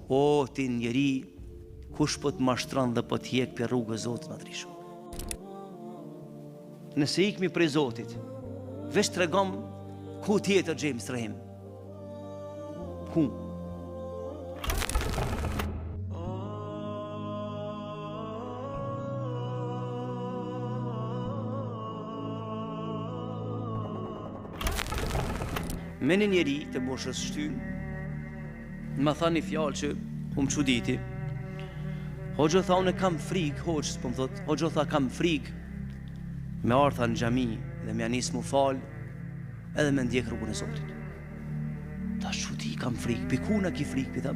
O ti njeri, kush po të mashtron dhe po t'jek për rrugës Zotit Madhreshëm. Nëse ikmi prej Zotit, veç tregom ku tjetër gjejmë strehim. Ku? Me një njeri të moshës shtyn, më tha një fjalë që më çuditi. Hoxha tha, unë kam frikë, hoxhës po më thot, hoxha tha kam frikë me ardha në xhami dhe me anis mu fal, edhe me ndjek rrugën e Zotit. Ta çudi kam frikë, pikuna ki frikë, pitha.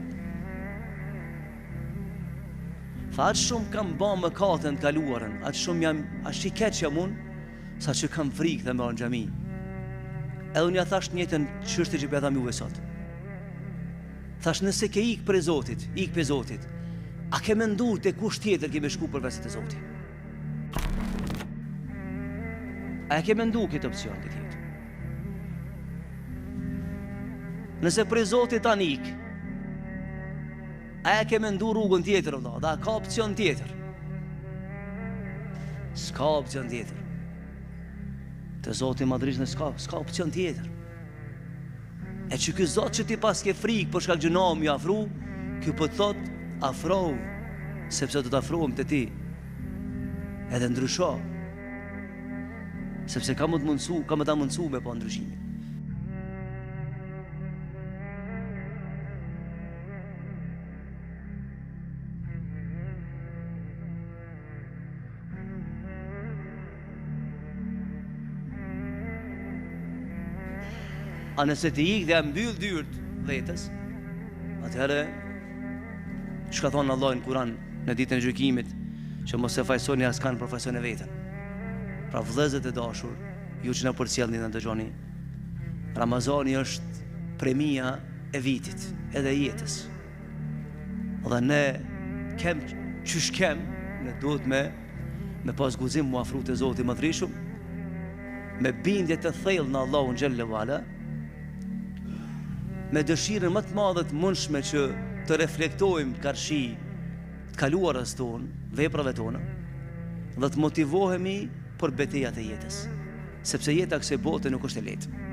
Tha atë shumë kam ba mëkate të kaluarën, atë shumë jam, ashtë i keq jam unë, sa që kam frikë dhe me ardhë në xhami. Edhe unë ja thash njëtën çështje që përdam juve sot. Thash nëse ke ikë për Zotit, ikë për Zotit, a ke mendu të kush tjetër ke me shku për veset e Zotit? A ke mendu këtë opcion këtë jetë? Nëse për Zotit ta ikë, a ke mendu rrugën tjetër, dhe a ka opcion tjetër? S'ka opcion tjetër. Të Zotit Madhreshëm s'ka opcion tjetër. E që ky Zot që ti pas ke frikë për shkak gjënam i afru, ky po të thot afrohu, sepse do të afrohem te ti. Edhe ndrysho, sepse ka më ta mundsu me pa ndryshimin. A nëse ti ikë dhe a mbyll dyrt vetës, atëherë çka thon Allah në Kur'an në ditën e gjykimit, që mos e fajsoni askan për fajson e vetën. Pra vëllezërit e dashur, ju që na përcjellni dhe dëgjoni, Ramazani është premia e vitit, edhe e jetës. Dhe ne kem qysh kem, ne duhet me pas guzim mu afru te Zoti Madhreshëm, me bindje të thellë në Allahun xhelle wala, me dëshirën më të madhe të mundshme që të reflektojmë karshi të kaluarës tonë, veprave tona, dhe të motivohemi për betejat e jetës, sepse jeta kësaj bote nuk është e lehtë.